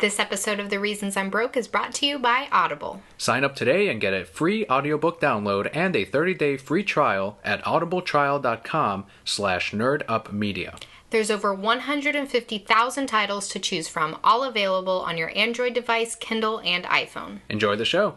This episode of The Reasons I'm Broke is brought to you by Audible. Sign up today and get a free audiobook download and a 30-day free trial at audibletrial.com/nerdupmedia. There's over 150,000 titles to choose from, all available on your Android device, Kindle, and iPhone. Enjoy the show.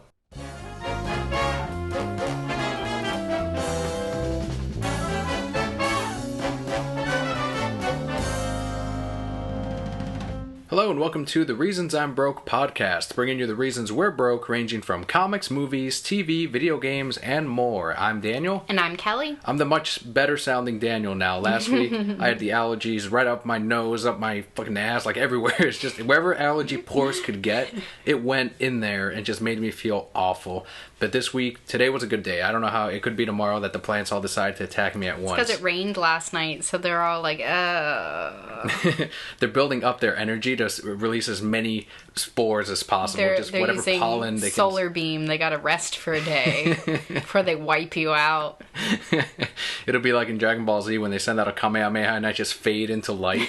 Hello and welcome to the Reasons I'm Broke podcast, bringing you the reasons we're broke, ranging from comics, movies, TV, video games, and more. I'm Daniel. And I'm Kelly. I'm the much better sounding Daniel now. Last week, I had the allergies right up my nose, up my fucking ass, like everywhere. It's just wherever allergy pores could get, it went in there and just made me feel awful. But this week, today was a good day. I don't know how it could be tomorrow that the plants all decide to attack me at once. It's because it rained last night, so they're all like, They're building up their energy to release as many spores as possible. They're whatever using pollen they solar beam. They gotta rest for a day before they wipe you out. It'll be like in Dragon Ball Z when they send out a Kamehameha and I just fade into light.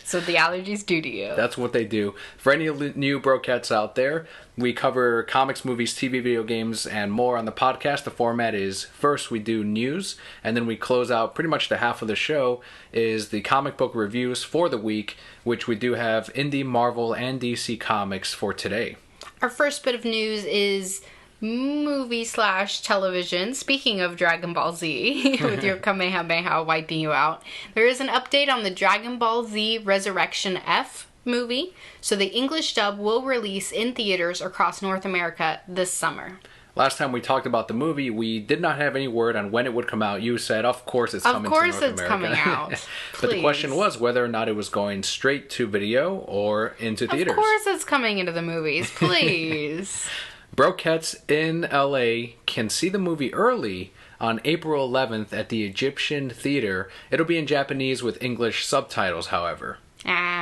So the allergies do to you. That's what they do. For any new brokettes out there, we cover comics, movies, TV, video games, and more on the podcast. The format is first we do news, and then we close out pretty much the half of the show is the comic book reviews for the week, which we do have indie, Marvel, and DC comics for today. Our first bit of news is movie/television. Speaking of Dragon Ball Z, with your Kamehameha wiping you out, there is an update on the Dragon Ball Z Resurrection F movie. So the English dub will release in theaters across North America this summer. Last time we talked about the movie, we did not have any word on when it would come out. You said, of course it's coming to North America. Of course it's coming out. But the question was whether or not it was going straight to video or into theaters. Of course it's coming into the movies. Please. Brokettes in LA can see the movie early on April 11th at the Egyptian Theater. It'll be in Japanese with English subtitles, however.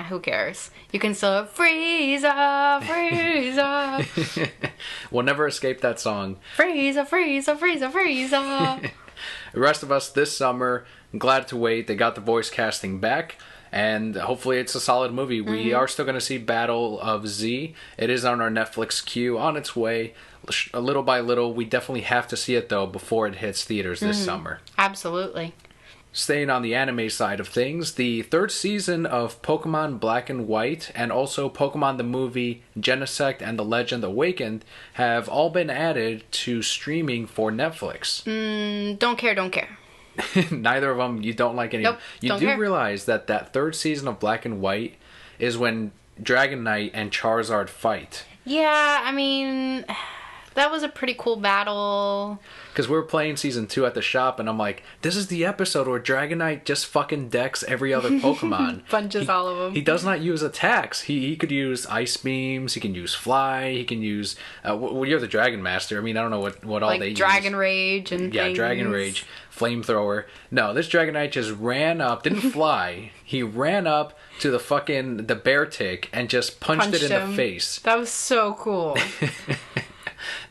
Who cares? You can still have Frieza, Frieza. We'll never escape that song. Frieza, Frieza, Frieza, Frieza. The rest of us this summer, I'm glad to wait. They got the voice casting back, and hopefully it's a solid movie. Mm-hmm. We are still going to see Battle of Z. It is on our Netflix queue, on its way. Little by little, we definitely have to see it, though, before it hits theaters this summer. Absolutely. Staying on the anime side of things, the third season of Pokemon Black and White and also Pokemon the movie Genesect and the Legend Awakened have all been added to streaming for Netflix. Don't care. Neither of them, you don't like any of them. You do realize that third season of Black and White is when Dragonite and Charizard fight. Yeah, I mean, that was a pretty cool battle. Because we were playing season 2 at the shop, and I'm like, this is the episode where Dragonite just fucking decks every other Pokemon. Punches all of them. He does not use attacks. He could use Ice Beams, he can use Fly, he can use... well, you're the Dragon Master. I mean, I don't know what all they use. Like Dragon Rage and things. Yeah, Dragon Rage, Flamethrower. No, this Dragonite just ran up, didn't fly. He ran up to the bear tick and just punched it in the face. That was so cool.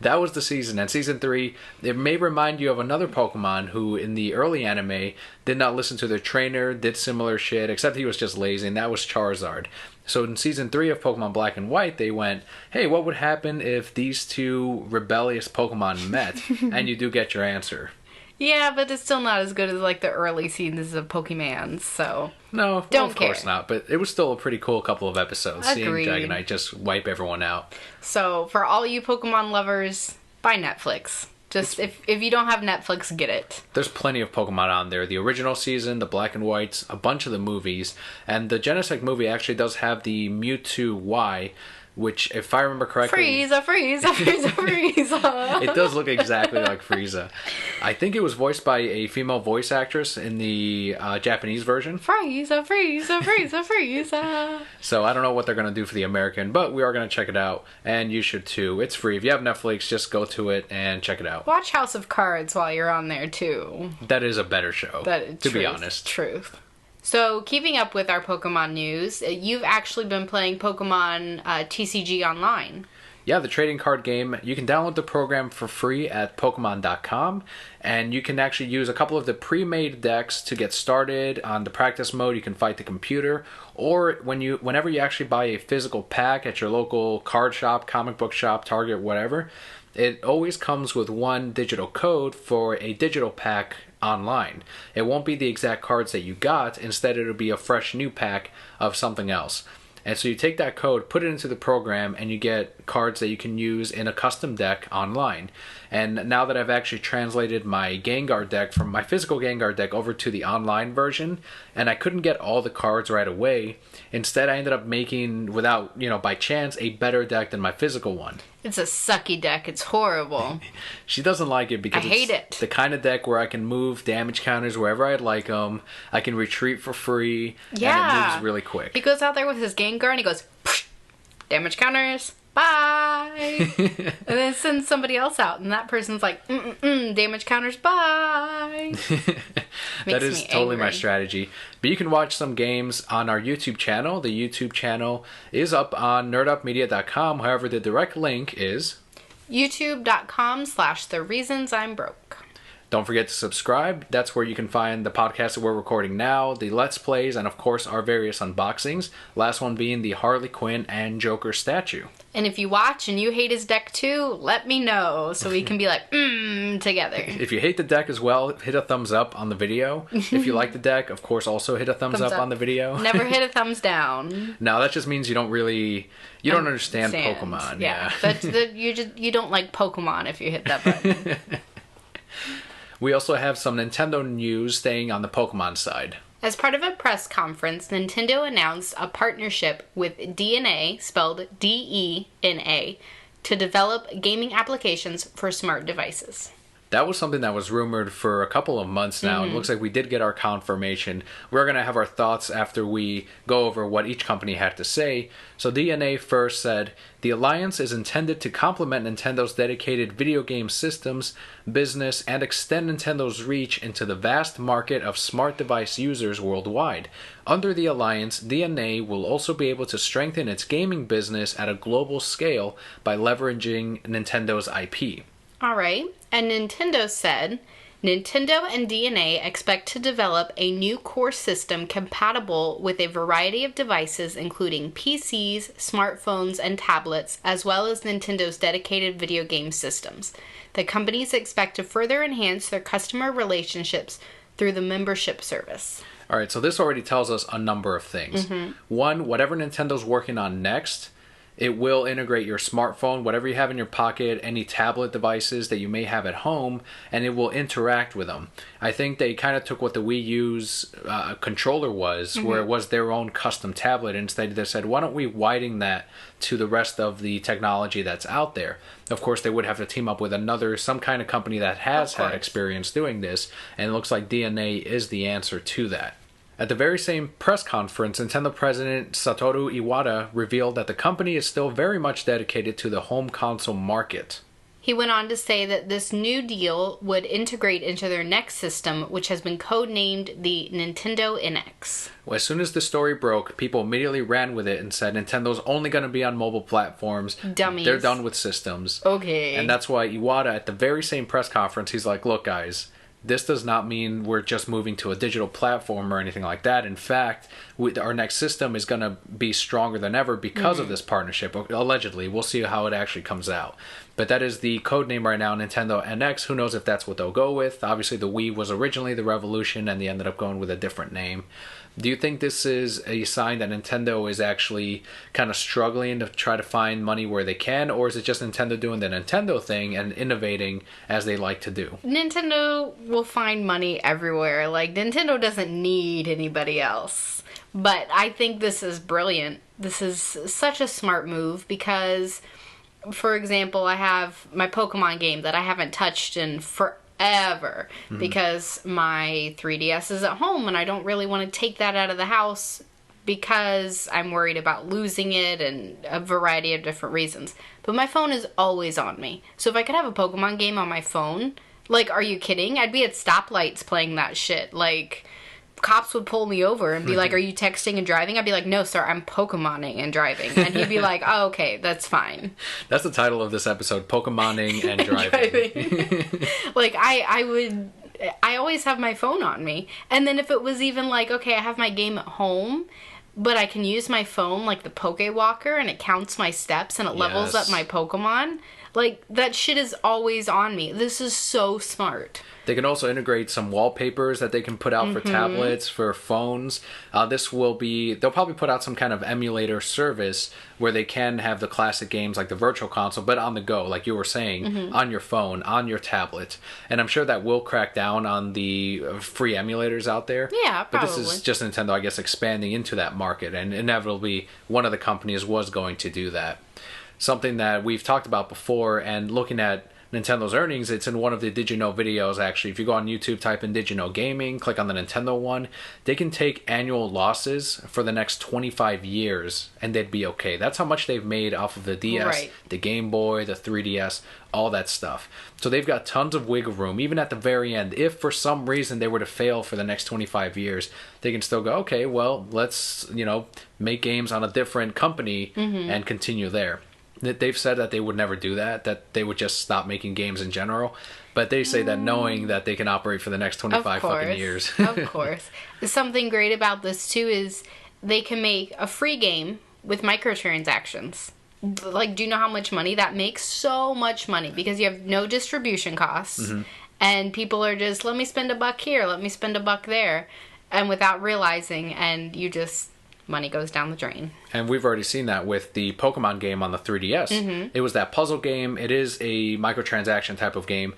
That was the season. And season 3, it may remind you of another Pokemon who, in the early anime, did not listen to their trainer, did similar shit, except he was just lazy, and that was Charizard. So in season 3 of Pokemon Black and White, they went, hey, what would happen if these two rebellious Pokemon met? And you do get your answer. Yeah, but it's still not as good as like the early seasons of Pokemon, so no, of course not. But it was still a pretty cool couple of episodes. Agreed. Seeing Dragonite just wipe everyone out. So for all you Pokemon lovers, buy Netflix. Just if you don't have Netflix, get it. There's plenty of Pokemon on there. The original season, the Black and Whites, a bunch of the movies, and the Genesect movie actually does have the Mewtwo Y, which, if I remember correctly... Frieza! It does look exactly like Frieza. I think it was voiced by a female voice actress in the Japanese version. Frieza! So I don't know what they're going to do for the American, but we are going to check it out, and you should too. It's free. If you have Netflix, just go to it and check it out. Watch House of Cards while you're on there, too. That is a better show, to be honest. Truth. So, keeping up with our Pokemon news, you've actually been playing Pokemon TCG Online. Yeah, the trading card game. You can download the program for free at Pokemon.com, and you can actually use a couple of the pre-made decks to get started. On the practice mode, you can fight the computer, or whenever you actually buy a physical pack at your local card shop, comic book shop, Target, whatever, it always comes with one digital code for a digital pack online. It won't be the exact cards that you got. Instead, it'll be a fresh new pack of something else. And so you take that code, put it into the program, and you get cards that you can use in a custom deck online. And now that I've actually translated my Gengar deck from my physical Gengar deck over to the online version, and I couldn't get all the cards right away, instead I ended up making, without, by chance, a better deck than my physical one. It's a sucky deck. It's horrible. She doesn't like it because I hate it. The kind of deck where I can move damage counters wherever I'd like them. I can retreat for free. Yeah. And it moves really quick. He goes out there with his Gengar and he goes, damage counters, bye. And then sends somebody else out and that person's like, damage counters, bye. That is totally angry. my strategy. But you can watch some games on our YouTube channel. The YouTube channel is up on nerdupmedia.com. However, the direct link is youtube.com/thereasonsI'mbroke. Don't forget to subscribe. That's where you can find the podcast that we're recording now, the Let's Plays, and of course our various unboxings. Last one being the Harley Quinn and Joker statue. And if you watch and you hate his deck too, let me know so we can be like, together. If you hate the deck as well, hit a thumbs up on the video. If you like the deck, of course, also hit a thumbs up on the video. Never hit a thumbs down. No, that just means you don't really, you don't understand Pokemon. Yeah. But you don't like Pokemon if you hit that button. We also have some Nintendo news staying on the Pokemon side. As part of a press conference, Nintendo announced a partnership with DeNA, spelled DENA, to develop gaming applications for smart devices. That was something that was rumored for a couple of months now. It looks like we did get our confirmation. We're going to have our thoughts after we go over what each company had to say. So DeNA first said, the alliance is intended to complement Nintendo's dedicated video game systems, business, and extend Nintendo's reach into the vast market of smart device users worldwide. Under the alliance, DeNA will also be able to strengthen its gaming business at a global scale by leveraging Nintendo's IP. All right. And Nintendo said, Nintendo and DeNA expect to develop a new core system compatible with a variety of devices, including PCs, smartphones, and tablets, as well as Nintendo's dedicated video game systems. The companies expect to further enhance their customer relationships through the membership service. All right, so this already tells us a number of things. One, whatever Nintendo's working on next, it will integrate your smartphone, whatever you have in your pocket, any tablet devices that you may have at home, and it will interact with them. I think they kind of took what the Wii U's controller was, where it was their own custom tablet, and instead they said, why don't we widen that to the rest of the technology that's out there? Of course, they would have to team up with some kind of company that has had experience doing this, and it looks like DeNA is the answer to that. At the very same press conference, Nintendo President Satoru Iwata revealed that the company is still very much dedicated to the home console market. He went on to say that this new deal would integrate into their next system, which has been codenamed the Nintendo NX. Well, as soon as the story broke, people immediately ran with it and said Nintendo's only going to be on mobile platforms. Dummies. They're done with systems. Okay. And that's why Iwata, at the very same press conference, he's like, look guys, this does not mean we're just moving to a digital platform or anything like that. In fact, our next system is going to be stronger than ever because of this partnership. Allegedly. We'll see how it actually comes out. But that is the code name right now, Nintendo NX. Who knows if that's what they'll go with. Obviously, the Wii was originally the Revolution, and they ended up going with a different name. Do you think this is a sign that Nintendo is actually kind of struggling to try to find money where they can, or is it just Nintendo doing the Nintendo thing and innovating as they like to do? Nintendo will find money everywhere. Like, Nintendo doesn't need anybody else. But I think this is brilliant. This is such a smart move because, for example, I have my Pokemon game that I haven't touched in forever because my 3DS is at home and I don't really want to take that out of the house because I'm worried about losing it and a variety of different reasons. But my phone is always on me. So if I could have a Pokemon game on my phone, like, are you kidding? I'd be at stoplights playing that shit. Like, cops would pull me over and be like, "Are you texting and driving?" I'd be like, "No, sir, I'm Pokemoning and driving." And he'd be like, "Oh, okay, that's fine." That's the title of this episode: Pokemoning and driving. Like I always have my phone on me, and then if it was even like, okay, I have my game at home, but I can use my phone like the Poke Walker, and it counts my steps and it levels up my Pokemon. Like, that shit is always on me. This is so smart. They can also integrate some wallpapers that they can put out for tablets, for phones. They'll probably put out some kind of emulator service where they can have the classic games like the Virtual Console, but on the go, like you were saying, on your phone, on your tablet. And I'm sure that will crack down on the free emulators out there. Yeah, probably. But this is just Nintendo, I guess, expanding into that market. And inevitably, one of the companies was going to do that. Something that we've talked about before, and looking at Nintendo's earnings, it's in one of the Did You Know videos, actually. If you go on YouTube, type in Did You Know Gaming, click on the Nintendo one, they can take annual losses for the next 25 years and they'd be okay. That's how much they've made off of the DS, the Game Boy, the 3DS, all that stuff. So they've got tons of wiggle room, even at the very end. If for some reason they were to fail for the next 25 years, they can still go, okay, well, let's, make games on a different company and continue there. They've said that they would never do that they would just stop making games in general. But they say that knowing that they can operate for the next 25 fucking years. Of course. Something great about this, too, is they can make a free game with microtransactions. Like, do you know how much money that makes? So much money, because you have no distribution costs. And people are just, let me spend $1 here, let me spend $1 there. And without realizing, and money goes down the drain. And we've already seen that with the Pokemon game on the 3DS. It was that puzzle game. It is a microtransaction type of game.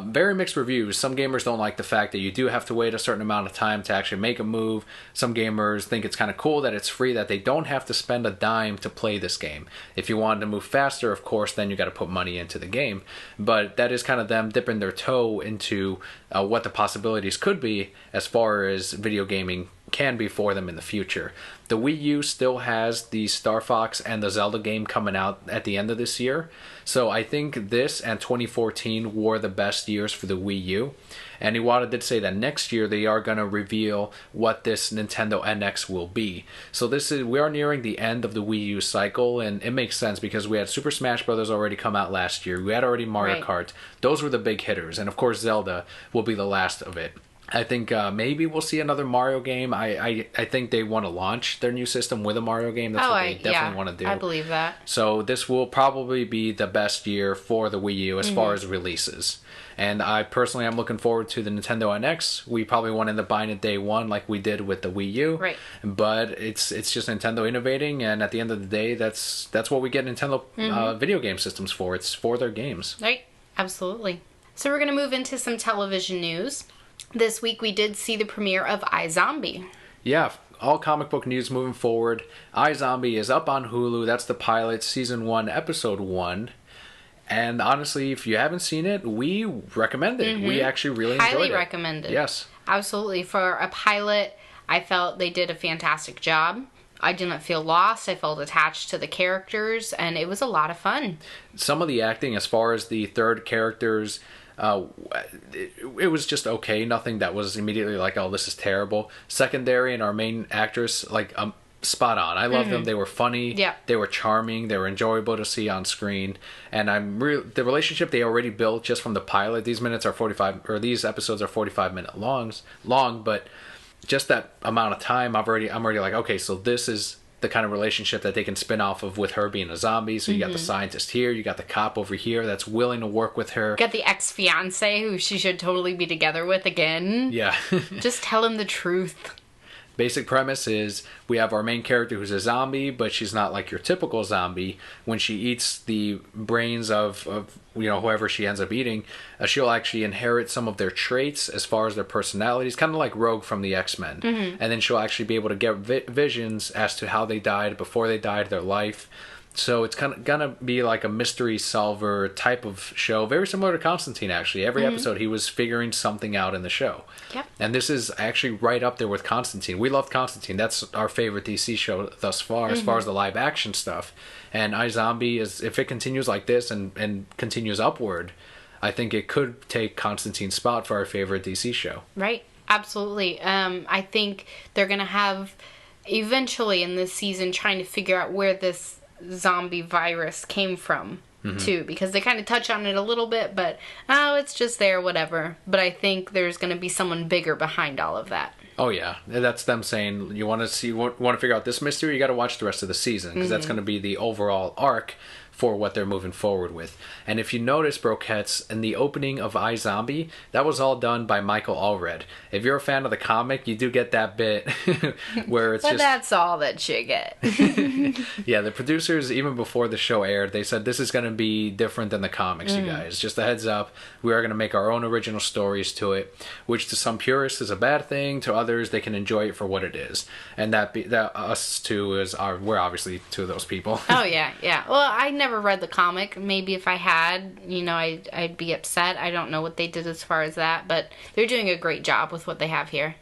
Very mixed reviews. Some gamers don't like the fact that you do have to wait a certain amount of time to actually make a move. Some gamers think it's kind of cool that it's free, that they don't have to spend a dime to play this game. If you wanted to move faster, of course, then you got to put money into the game. But that is kind of them dipping their toe into what the possibilities could be as far as video gaming can be for them in the future. The Wii U still has the Star Fox and the Zelda game coming out at the end of this year. So I think this and 2014 were the best years for the Wii U. And Iwata did say that next year they are going to reveal what this Nintendo NX will be. So we are nearing the end of the Wii U cycle, and it makes sense because we had Super Smash Bros. Already come out last year. We had already Mario Kart. Those were the big hitters. And of course Zelda will be the last of it. I think maybe we'll see another Mario game. I think they want to launch their new system with a Mario game. That's what they definitely want to do. I believe that. So this will probably be the best year for the Wii U as far as releases. And I personally am looking forward to the Nintendo NX. We probably won't end up buying it day one like we did with the Wii U. Right. But it's just Nintendo innovating, and at the end of the day, that's what we get Nintendo video game systems for. It's for their games. Right. Absolutely. So we're going to move into some television news. This week we did see the premiere of iZombie. Yeah, all comic book news moving forward. iZombie is up on Hulu. That's the pilot, Season 1, Episode 1. And honestly, if you haven't seen it, we recommend it. We actually really enjoyed it. Highly recommend it. Yes. Absolutely. For a pilot, I felt they did a fantastic job. I didn't feel lost. I felt attached to the characters, and it was a lot of fun. Some of the acting, as far as the third characters, it was just okay. Nothing that was immediately like, oh, this is terrible. Secondary and our main actress, spot on. I love them. They were funny. Yeah. They were charming. They were enjoyable to see on screen. And the relationship they already built just from the pilot. These episodes are 45-minute long, but just that amount of time, I'm already like, okay, so this is the kind of relationship that they can spin off of with her being a zombie. So you got the scientist here, you got the cop over here that's willing to work with her. Got the ex-fiance who she should totally be together with again. Yeah. Just tell him the truth. Basic premise is we have our main character who's a zombie, but she's not like your typical zombie. When she eats the brains of whoever she ends up eating, she'll actually inherit some of their traits as far as their personalities, kind of like Rogue from the X-Men. And then she'll actually be able to get visions as to how they died, before they died, their life. So it's kind of gonna be like a mystery solver type of show, very similar to Constantine. Actually, every episode he was figuring something out in the show. Yep. And this is actually right up there with Constantine. We loved Constantine. That's our favorite DC show thus far, as far as the live action stuff. And iZombie is, if it continues like this and continues upward, I think it could take Constantine's spot for our favorite DC show. Right. Absolutely. I think they're going to have, eventually in this season, trying to figure out where this zombie virus came from, too. Because they kind of touch on it a little bit, but, it's just there, whatever. But I think there's going to be someone bigger behind all of that. Oh yeah, that's them saying you want to figure out this mystery. You got to watch the rest of the season because that's going to be the overall arc for what they're moving forward with. And if you notice, Brokettes, in the opening of iZombie, that was all done by Michael Allred. If you're a fan of the comic, you do get that bit where it's but that's all that you get. Yeah, the producers, even before the show aired, they said this is going to be different than the comics, you guys. Just a heads up, we are going to make our own original stories to it, which to some purists is a bad thing. To others, they can enjoy it for what it is. And that us two we're obviously two of those people. Oh yeah. Well, I never read the comic. Maybe if I had, I'd be upset. I don't know what they did as far as that, but they're doing a great job with what they have here.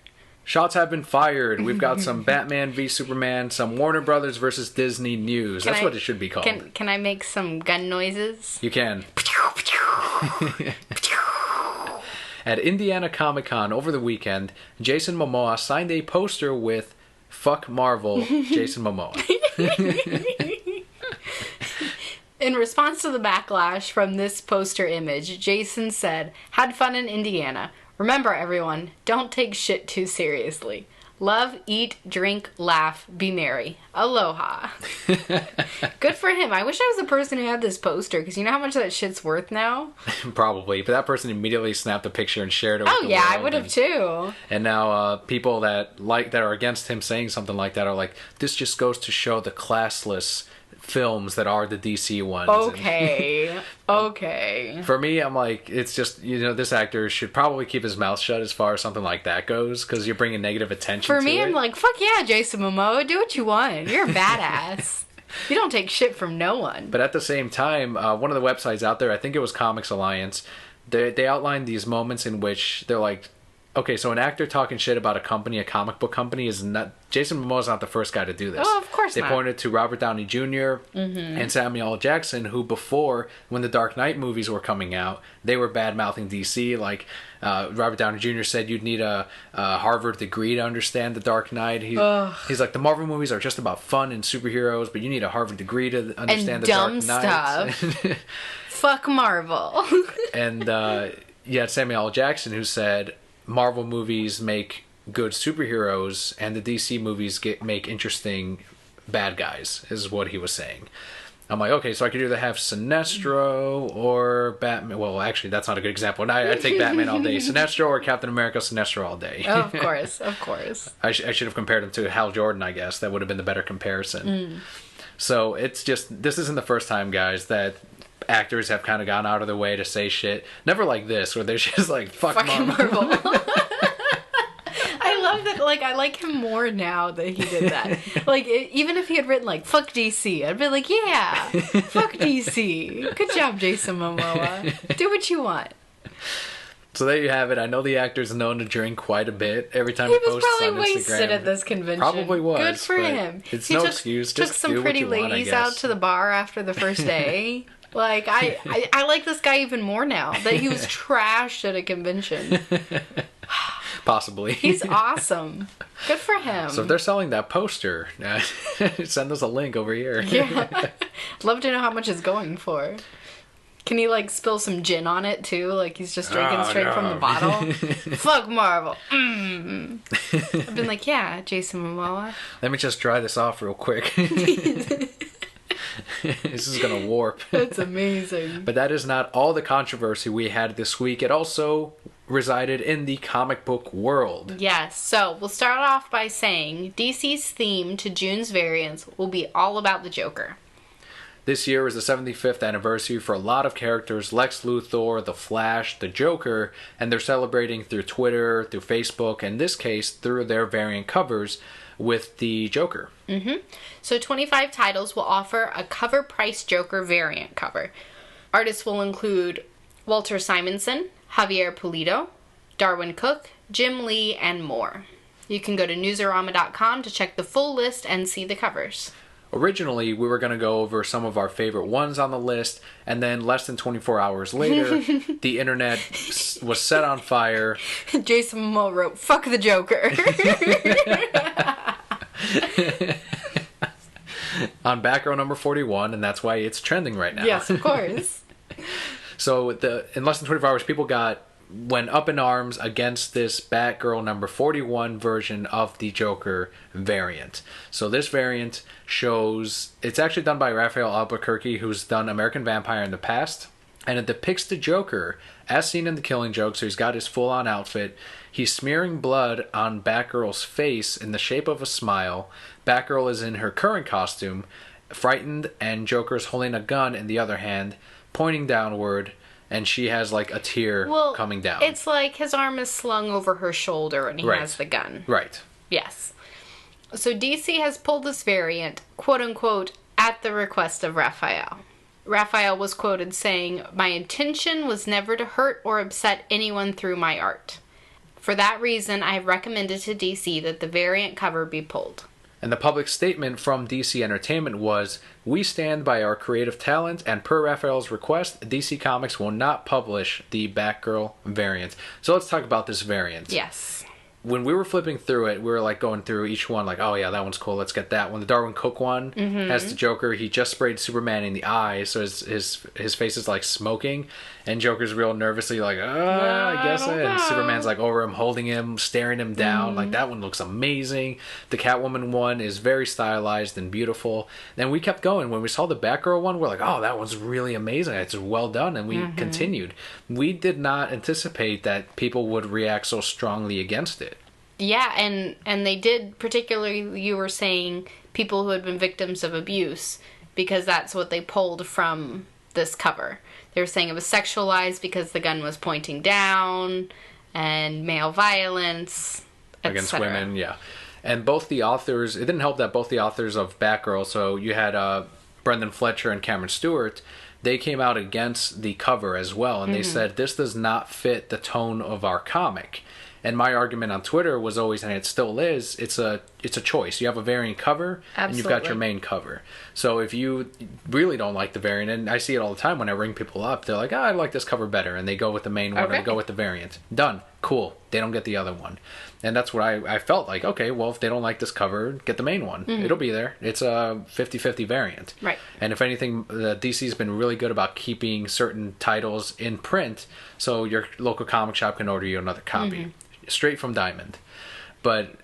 Shots have been fired. We've got some Batman v Superman, some Warner Brothers versus Disney news. That's what it should be called. Can I make some gun noises? You can. At Indiana Comic-Con over the weekend, Jason Momoa signed a poster with "Fuck Marvel, Jason Momoa." In response to the backlash from this poster image, Jason said, "Had fun in Indiana. Remember, everyone, don't take shit too seriously. Love, eat, drink, laugh, be merry. Aloha." Good for him. I wish I was the person who had this poster, because you know how much that shit's worth now? Probably, but that person immediately snapped a picture and shared it with the world. I would have too. And now people that are against him saying something like that are like, this just goes to show the classless films that are the DC ones. Okay. For me, I'm like, it's just, this actor should probably keep his mouth shut as far as something like that goes, because you're bringing negative attention to it. For me, I'm like, fuck yeah, Jason Momoa, do what you want. You're a badass. You don't take shit from no one. But at the same time, one of the websites out there, I think it was Comics Alliance, they outlined these moments in which they're like, okay, so an actor talking shit about a comic book company is not... Jason Momoa's not the first guy to do this. Oh, of course not. They pointed to Robert Downey Jr. And Samuel L. Jackson, who before, when the Dark Knight movies were coming out, they were bad-mouthing DC. Like, Robert Downey Jr. said you'd need a Harvard degree to understand the Dark Knight. He's like, the Marvel movies are just about fun and superheroes, but you need a Harvard degree to understand the Dark Knight. Stuff. Fuck Marvel. And you had Samuel L. Jackson, who said... Marvel movies make good superheroes, and the DC movies make interesting bad guys, is what he was saying. I'm like, okay, so I could either have Sinestro or Batman. Well, actually, that's not a good example. I'd take Batman all day. Sinestro or Captain America, Sinestro all day. Oh, of course. I should have compared him to Hal Jordan, I guess. That would have been the better comparison. So it's just, this isn't the first time, guys, that actors have kind of gone out of their way to say shit. Never like this, where they're just like, fuck Marvel. I love that, like, I like him more now that he did that. Like, even if he had written, like, fuck DC, I'd be like, yeah, fuck DC. Good job, Jason Momoa. Do what you want. So there you have it. I know the actor's known to drink quite a bit every time he posts on Instagram. He was probably wasted at this convention. Probably was. Good for him. It's no excuse. Took Just some pretty ladies out to the bar after the first day. Like, I like this guy even more now that he was trashed at a convention. Possibly. He's awesome. Good for him. So if they're selling that poster, send us a link over here. Yeah. Love to know how much it's going for. Can he, like, spill some gin on it, too? Like, he's just drinking straight from the bottle? Fuck Marvel. I've been like, yeah, Jason Momoa. Let me just dry this off real quick. This is gonna warp. That's amazing. But that is not all the controversy we had this week. It also resided in the comic book world. Yes, so we'll start off by saying DC's theme to June's variants will be all about the Joker. This year is the 75th anniversary for a lot of characters: Lex Luthor, The Flash, the Joker, and they're celebrating through Twitter, through Facebook, in this case through their variant covers with the Joker. So 25 titles will offer a cover price Joker variant cover. Artists will include Walter Simonson, Javier Pulido, Darwin Cook, Jim Lee, and more. You can go to newsarama.com to check the full list and see the covers. Originally, we were going to go over some of our favorite ones on the list, and then less than 24 hours later, the internet was set on fire. Jason Momoa wrote, "Fuck the Joker." On Batgirl number 41, and that's why it's trending right now. Yes, of course. So in less than 24 hours, people went up in arms against this Batgirl number 41 version of the Joker variant. So this variant it's actually done by Raphael Albuquerque, who's done American Vampire in the past, and it depicts the Joker as seen in The Killing Joke. So he's got his full-on outfit. He's smearing blood on Batgirl's face in the shape of a smile. Batgirl is in her current costume, frightened, and Joker's holding a gun in the other hand, pointing downward, and she has like a tear coming down. It's like his arm is slung over her shoulder and he has the gun. Right. Yes. So DC has pulled this variant, quote unquote, at the request of Raphael. Raphael was quoted saying, "My intention was never to hurt or upset anyone through my art. For that reason, I have recommended to DC that the variant cover be pulled." And the public statement from DC Entertainment was, "We stand by our creative talent, and per Raphael's request, DC Comics will not publish the Batgirl variant." So let's talk about this variant. Yes. When we were flipping through it, we were like going through each one, like, oh yeah, that one's cool, let's get that one. The Darwin Cook one has the Joker. He just sprayed Superman in the eye, so his face is like smoking, and Joker's real nervously like, I guess it. And Superman's like over him, holding him, staring him down. Like, that one looks amazing. The Catwoman one is very stylized and beautiful. Then we kept going. When we saw the Batgirl one, we're like, oh, that one's really amazing. It's well done, and we continued. We did not anticipate that people would react so strongly against it. Yeah, and they did, particularly, you were saying, people who had been victims of abuse, because that's what they pulled from this cover. They were saying it was sexualized because the gun was pointing down, and male violence, against women, yeah. And both the authors, it didn't help that both the authors of Batgirl, so you had Brendan Fletcher and Cameron Stewart, they came out against the cover as well, and they said, this does not fit the tone of our comic. And my argument on Twitter was always, and it still is, it's a choice. You have a variant cover, and you've got your main cover. So if you really don't like the variant, and I see it all the time when I ring people up, they're like, I like this cover better, and they go with the main one, or they go with the variant. Done. Cool. They don't get the other one. And that's what I felt like, okay, well, if they don't like this cover, get the main one. It'll be there. It's a 50-50 variant. Right. And if anything, DC's been really good about keeping certain titles in print, so your local comic shop can order you another copy. Straight from Diamond. But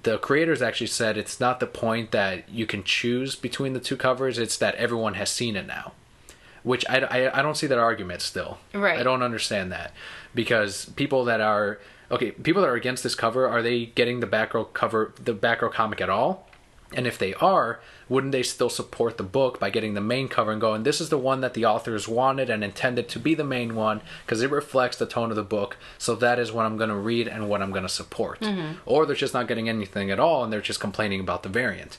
the creators actually said it's not the point that you can choose between the two covers, it's that everyone has seen it now. Which I don't see that argument still. Right. I don't understand that. Because people that are against this cover, are they getting the Batgirl comic at all? And if they are, wouldn't they still support the book by getting the main cover and going, this is the one that the authors wanted and intended to be the main one because it reflects the tone of the book, so that is what I'm going to read and what I'm going to support. Or they're just not getting anything at all and they're just complaining about the variant.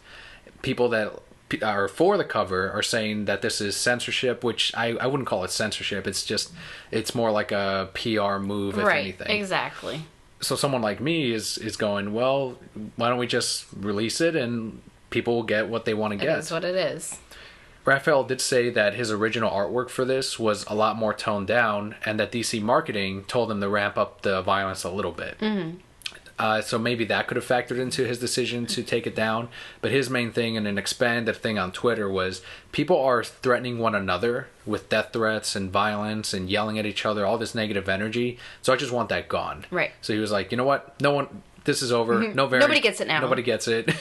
People that are for the cover are saying that this is censorship, which I wouldn't call it censorship. It's more like a PR move, if anything. Right, exactly. So someone like me is going, well, why don't we just release it and people will get what they want to get. It is what it is. Raphael did say that his original artwork for this was a lot more toned down and that DC marketing told him to ramp up the violence a little bit. So maybe that could have factored into his decision to take it down. But his main thing and an expanded thing on Twitter was people are threatening one another with death threats and violence and yelling at each other, all this negative energy. So I just want that gone. Right. So he was like, you know what? This is over. Nobody gets it now. Nobody gets it.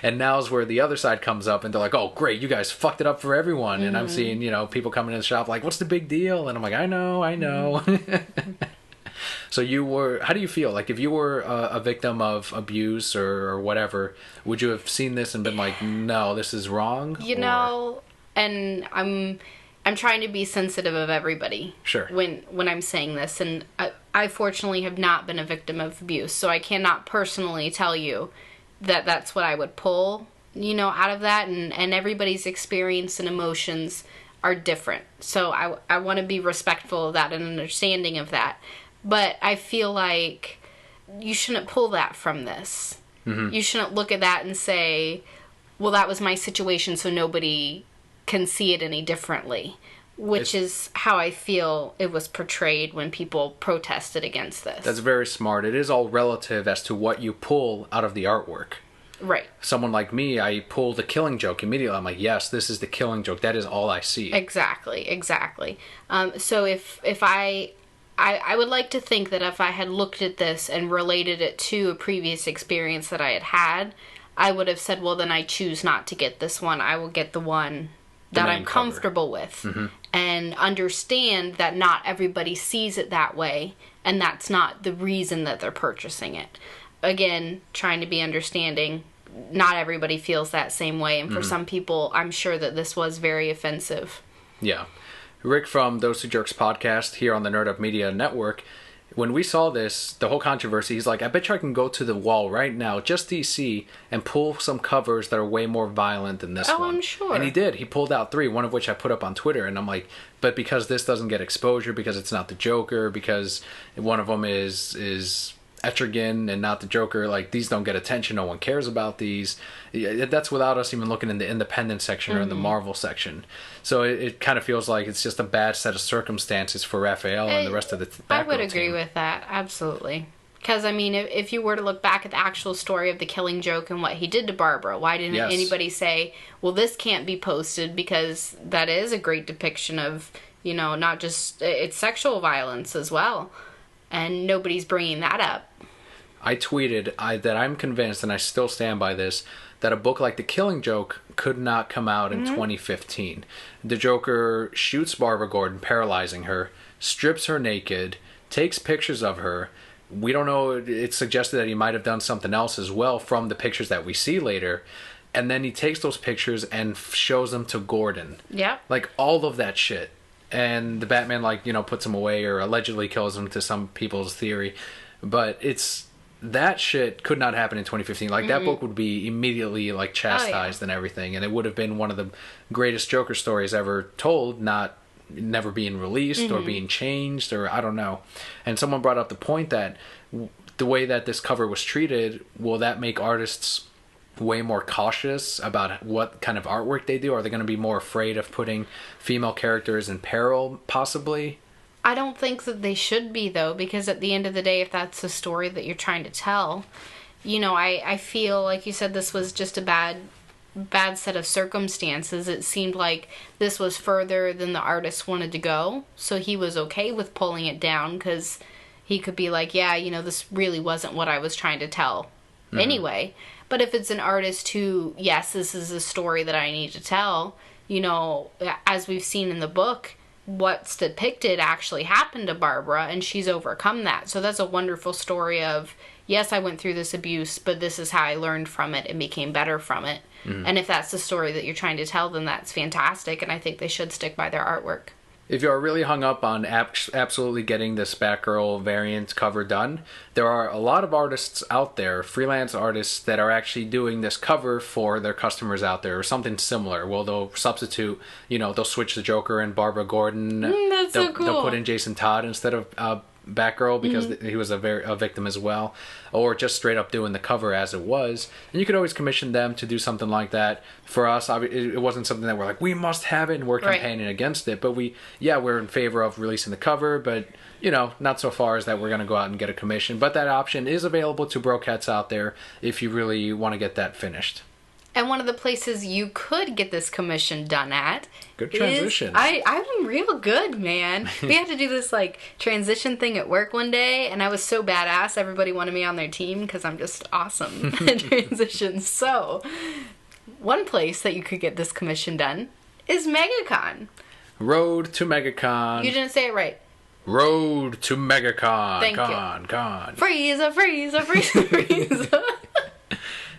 And now's where the other side comes up and they're like, oh, great, you guys fucked it up for everyone. And I'm seeing, people coming in the shop like, what's the big deal? And I'm like, I know. So how do you feel? Like if you were a victim of abuse or whatever, would you have seen this and been like, no, this is wrong? And I'm trying to be sensitive of everybody. Sure. When I'm saying this, and I fortunately have not been a victim of abuse, so I cannot personally tell you that that's what I would pull, out of that, and everybody's experience and emotions are different. So I want to be respectful of that and understanding of that. But I feel like you shouldn't pull that from this. You shouldn't look at that and say, well, that was my situation, so nobody can see it any differently. Which is how I feel it was portrayed when people protested against this. That's very smart. It is all relative as to what you pull out of the artwork. Right. Someone like me, I pull the Killing Joke immediately. I'm like, yes, this is the Killing Joke. That is all I see. Exactly. So if I would like to think that if I had looked at this and related it to a previous experience that I had, I would have said, well, then I choose not to get this one. I will get the one that I'm comfortable with. Mm-hmm. And understand that not everybody sees it that way, and that's not the reason that they're purchasing it. Again, trying to be understanding, not everybody feels that same way, and for some people, I'm sure that this was very offensive. Yeah. Rick from Those Two Jerks podcast here on the Nerd Up Media Network, when we saw this, the whole controversy, he's like, I bet you I can go to the wall right now, just DC, and pull some covers that are way more violent than this one. Oh, I'm sure. And he did. He pulled out 3, one of which I put up on Twitter, and I'm like, but because this doesn't get exposure, because it's not the Joker, because one of them is Etrigan and not the Joker, like, these don't get attention, no one cares about these. That's without us even looking in the independent section or in the Marvel section. So it kind of feels like it's just a bad set of circumstances for Raphael and the rest of the Batgirl I would agree team. with that, absolutely. Because, I mean, if you were to look back at the actual story of the Killing Joke and what he did to Barbara, why didn't anybody say, well, this can't be posted, because that is a great depiction of, you know, not just, it's sexual violence as well. And nobody's bringing that up. I tweeted that I'm convinced, and I still stand by this, that a book like The Killing Joke could not come out in 2015. The Joker shoots Barbara Gordon, paralyzing her, strips her naked, takes pictures of her. We don't know, it's suggested that he might have done something else as well from the pictures that we see later. And then he takes those pictures and shows them to Gordon. Yeah. Like, all of that shit. And the Batman, like, you know, puts him away or allegedly kills him to some people's theory. But it's... that shit could not happen in 2015. Like, that book would be immediately, like, chastised and everything. And it would have been one of the greatest Joker stories ever told, never being released or being changed, or I don't know. And someone brought up the point that the way that this cover was treated, will that make artists way more cautious about what kind of artwork they do? Are they going to be more afraid of putting female characters in peril, possibly? I don't think that they should be, though, because at the end of the day, if that's the story that you're trying to tell, you know, I feel, like you said, this was just a bad set of circumstances. It seemed like this was further than the artist wanted to go, so he was okay with pulling it down, because he could be like, yeah, you know, this really wasn't what I was trying to tell anyway. But if it's an artist who, yes, this is a story that I need to tell, you know, as we've seen in the book, what's depicted actually happened to Barbara, and she's overcome that. So that's a wonderful story of, yes, I went through this abuse, but this is how I learned from it and became better from it. And if that's the story that you're trying to tell, then that's fantastic, and I think they should stick by their artwork. If you're really hung up on absolutely getting this Batgirl variant cover done, there are a lot of artists out there, freelance artists, that are actually doing this cover for their customers out there, or something similar. Well, they'll substitute, you know, they'll switch the Joker and Barbara Gordon. That's so cool. They'll put in Jason Todd instead of Batgirl, because he was a victim as well, or just straight up doing the cover as it was. And you could always commission them to do something like that. For us, it wasn't something that we're like, we must have it, and we're campaigning against it. But we're in favor of releasing the cover, but, you know, not so far as that we're going to go out and get a commission. But that option is available to brocats out there if you really want to get that finished. And one of the places you could get this commission done at. Good transition. I'm real good, man. We had to do this, like, transition thing at work one day, and I was so badass. Everybody wanted me on their team because I'm just awesome at transitions. So, one place that you could get this commission done is MegaCon. Road to MegaCon. You didn't say it right. Road to MegaCon. Thank you. Con. Frieza.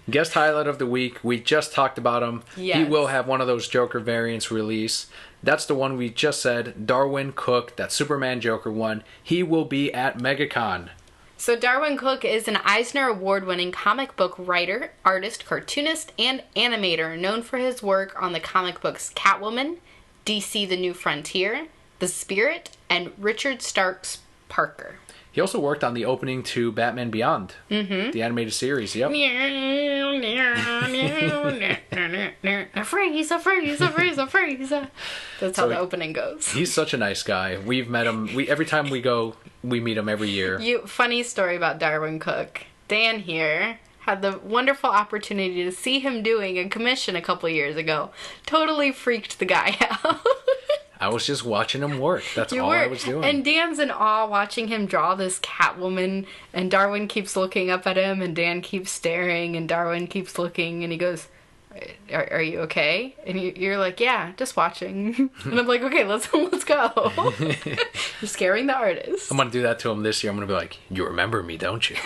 Guest highlight of the week. We just talked about him. Yes. He will have one of those Joker variants release. That's the one we just said. Darwin Cook, that Superman Joker one. He will be at MegaCon. So Darwin Cook is an Eisner Award-winning comic book writer, artist, cartoonist, and animator known for his work on the comic books Catwoman, DC The New Frontier, The Spirit, and Richard Stark's Parker. He also worked on the opening to Batman Beyond, the animated series. Yep. Frieza. That's how the opening goes. He's such a nice guy. We've met him. Every time we go, we meet him every year. Funny story about Darwin Cook. Dan here had the wonderful opportunity to see him doing a commission a couple years ago. Totally freaked the guy out. I was just watching him work. That's all I was doing. And Dan's in awe watching him draw this Catwoman, and Darwin keeps looking up at him, and Dan keeps staring, and Darwin keeps looking, and he goes, are you okay? And you're like, yeah, just watching. And I'm like, okay, let's go. You're scaring the artist. I'm going to do that to him this year. I'm going to be like, you remember me, don't you?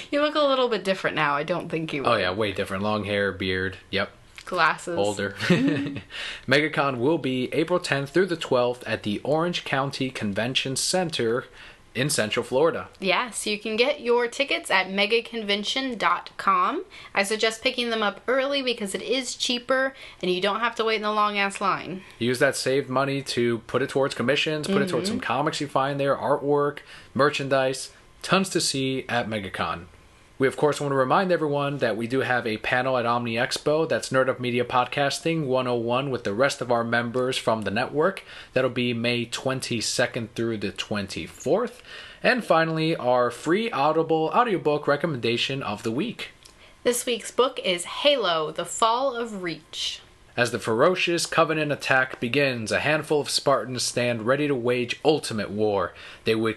You look a little bit different now. I don't think you would. Oh, yeah, way different. Long hair, beard. Yep. Glasses. Older. MegaCon will be April 10th through the 12th at the Orange County Convention Center in Central Florida. Yes, you can get your tickets at megaconvention.com. I suggest picking them up early because it is cheaper and you don't have to wait in the long ass line. Use that saved money to put it towards commissions, put it towards some comics you find there, artwork, merchandise, tons to see at MegaCon. We, of course, want to remind everyone that we do have a panel at Omni Expo. That's Nerd Up Media Podcasting 101 with the rest of our members from the network. That'll be May 22nd through the 24th. And finally, our free Audible audiobook recommendation of the week. This week's book is Halo, The Fall of Reach. As the ferocious Covenant attack begins, a handful of Spartans stand ready to wage ultimate war. They will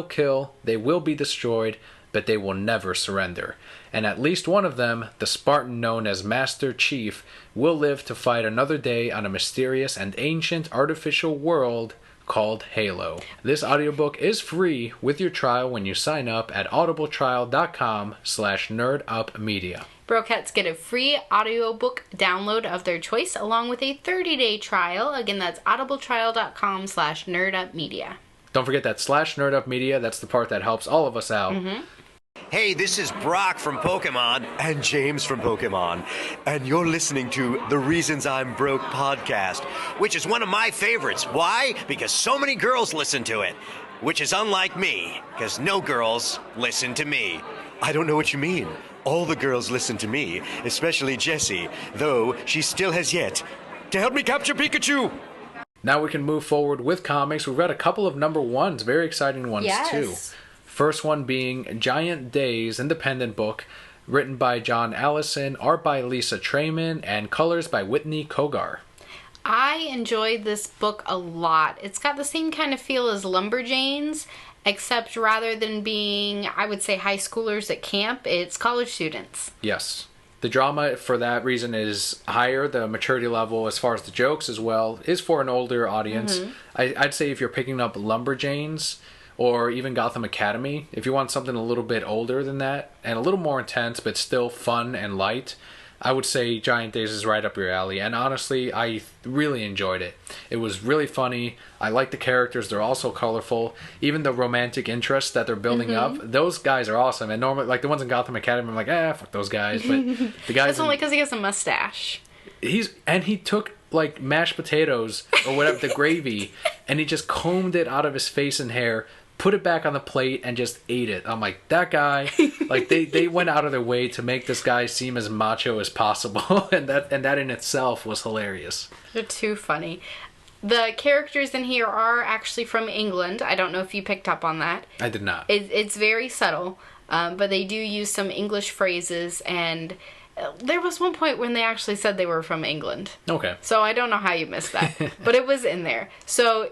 kill, they will be destroyed, but they will never surrender. And at least one of them, the Spartan known as Master Chief, will live to fight another day on a mysterious and ancient artificial world called Halo. This audiobook is free with your trial when you sign up at audibletrial.com/nerdupmedia. Brokettes get a free audiobook download of their choice along with a 30-day trial. Again, that's audibletrial.com/nerdupmedia. Don't forget that /nerdupmedia. That's the part that helps all of us out. Hey, this is Brock from Pokemon. And James from Pokemon. And you're listening to the Reasons I'm Broke podcast, which is one of my favorites. Why? Because so many girls listen to it. Which is unlike me, because no girls listen to me. I don't know what you mean. All the girls listen to me, especially Jessie, though she still has yet to help me capture Pikachu. Now we can move forward with comics. We've read a couple of number ones, very exciting ones too. First one being Giant Days independent book, written by John Allison, art by Lisa Treyman, and colors by Whitney Kogar. I enjoyed this book a lot. It's got the same kind of feel as Lumberjanes, except rather than being, I would say, high schoolers at camp, it's college students. Yes. The drama, for that reason, is higher. The maturity level, as far as the jokes as well, is for an older audience. I'd say if you're picking up Lumberjanes or even Gotham Academy, if you want something a little bit older than that and a little more intense but still fun and light, I would say Giant Days is right up your alley. And honestly, I really enjoyed it. It was really funny. I like the characters. They're also colorful. Even the romantic interests that they're building up, those guys are awesome. And normally, like the ones in Gotham Academy, I'm like, fuck those guys. But the guys... That's only because he has a mustache. He took like mashed potatoes or whatever, the gravy, and he just combed it out of his face and hair, put it back on the plate, and just ate it. I'm like, that guy, like they went out of their way to make this guy seem as macho as possible, and that in itself was hilarious. They're too funny. The characters in here are actually from England. I don't know if you picked up on that. I did not. It's very subtle, but they do use some English phrases, and there was one point when they actually said they were from England. Okay. So I don't know how you missed that, but it was in there. So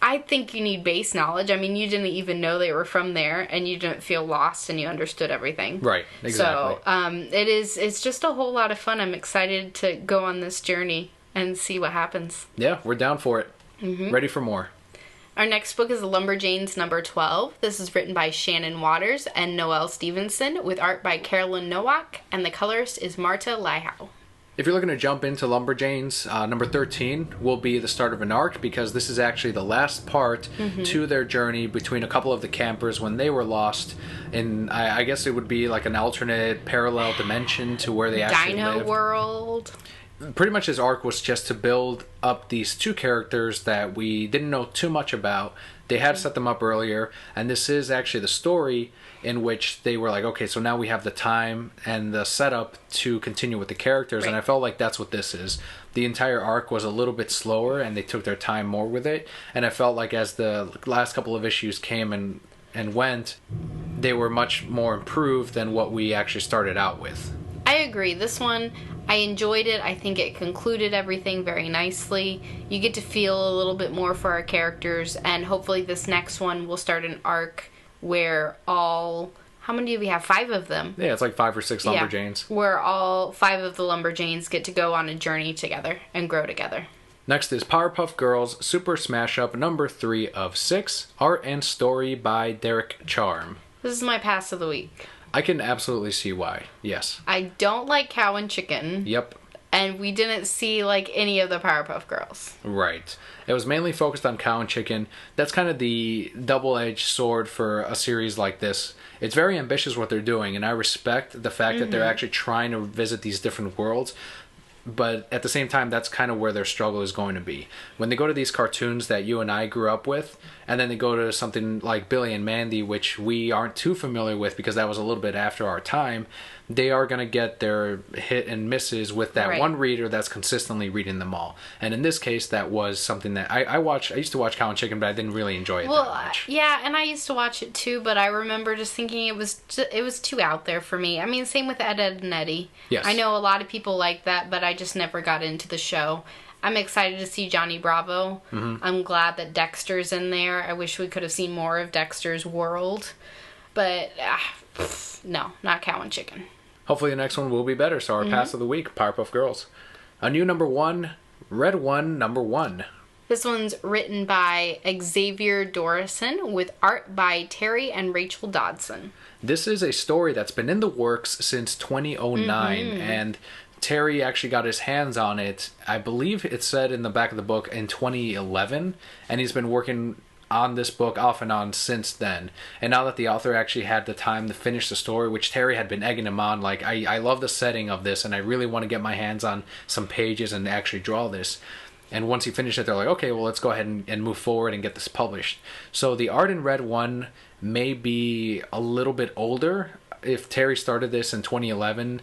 I think you need base knowledge. I mean, you didn't even know they were from there, and you didn't feel lost, and you understood everything. Right, exactly. So it's just a whole lot of fun. I'm excited to go on this journey and see what happens. Yeah, we're down for it. Ready for more. Our next book is Lumberjanes number 12. This is written by Shannon Waters and Noelle Stevenson, with art by Carolyn Nowak, and the colorist is Marta Laihow. If you're looking to jump into Lumberjanes, number 13 will be the start of an arc, because this is actually the last part to their journey between a couple of the campers when they were lost in, I guess it would be like an alternate parallel dimension to where they actually Dino lived. World. Pretty much his arc was just to build up these two characters that we didn't know too much about. They had set them up earlier, and this is actually the story in which they were like, okay, so now we have the time and the setup to continue with the characters, and I felt like that's what this is. The entire arc was a little bit slower, and they took their time more with it, and I felt like as the last couple of issues came and went, they were much more improved than what we actually started out with. I agree. This one, I enjoyed it. I think it concluded everything very nicely. You get to feel a little bit more for our characters, and hopefully this next one will start an arc where how many do we have? 5 of them. Yeah, it's like 5 or 6 Lumberjanes. Yeah, where all 5 of the Lumberjanes get to go on a journey together and grow together. Next is Powerpuff Girls Super Smash Up number 3 of 6, art and story by Derek Charm. This is my pass of the week. I can absolutely see why, yes. I don't like Cow and Chicken. Yep. And we didn't see, like, any of the Powerpuff Girls. Right. It was mainly focused on Cow and Chicken. That's kind of the double-edged sword for a series like this. It's very ambitious what they're doing, and I respect the fact that they're actually trying to visit these different worlds. But at the same time, that's kind of where their struggle is going to be. When they go to these cartoons that you and I grew up with, and then they go to something like Billy and Mandy, which we aren't too familiar with because that was a little bit after our time, they are going to get their hit and misses with that one reader that's consistently reading them all. And in this case, that was something that I used to watch Cow and Chicken, but I didn't really enjoy it that much. Yeah, and I used to watch it too, but I remember just thinking it was too out there for me. I mean, same with Ed, Edd and Eddy. Yes. I know a lot of people like that, but I just never got into the show. I'm excited to see Johnny Bravo. I'm glad that Dexter's in there. I wish we could have seen more of Dexter's world. But, no, not Cow and Chicken. Hopefully the next one will be better. So our pass of the week, Powerpuff Girls. A new number 1, Red One, number 1. This one's written by Xavier Dorison with art by Terry and Rachel Dodson. This is a story that's been in the works since 2009, and Terry actually got his hands on it, I believe it said in the back of the book, in 2011, and he's been working on this book off and on since then. And now that the author actually had the time to finish the story, which Terry had been egging him on, like, I love the setting of this, and I really want to get my hands on some pages and actually draw this. And once he finished it, they're like, okay, well, let's go ahead and move forward and get this published. So the art in Red One may be a little bit older. If Terry started this in 2011,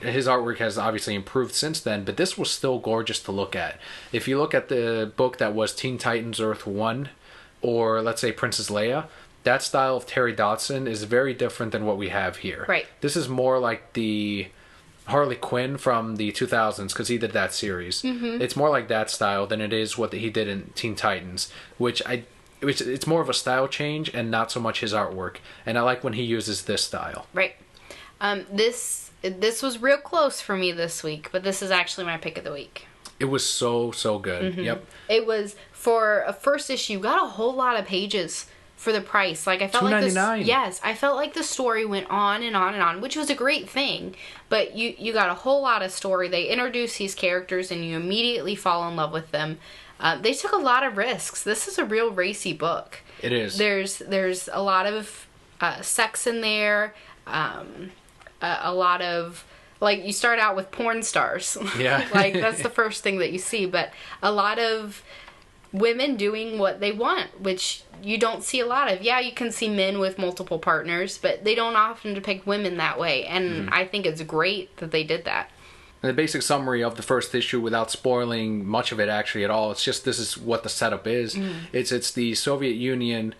his artwork has obviously improved since then, but this was still gorgeous to look at. If you look at the book that was Teen Titans Earth 1, or let's say Princess Leia, that style of Terry Dodson is very different than what we have here. Right. This is more like the Harley Quinn from the 2000s, because he did that series. It's more like that style than it is what he did in Teen Titans, which it's more of a style change and not so much his artwork. And I like when he uses this style. Right. This was real close for me this week, but this is actually my pick of the week. It was so good. Yep. It was, for a first issue, you got a whole lot of pages for the price. Like, I felt like this, yes, I felt like the story went on and on and on, which was a great thing. But you got a whole lot of story. They introduce these characters and you immediately fall in love with them. They took a lot of risks. This is a real racy book. It is. There's a lot of sex in there. A lot of, like, you start out with porn stars. Yeah. Like, that's the first thing that you see. But a lot of women doing what they want, which you don't see a lot of. Yeah, you can see men with multiple partners, but they don't often depict women that way. And I think it's great that they did that. And the basic summary of the first issue, without spoiling much of it actually at all, it's just this is what the setup is. It's the Soviet Union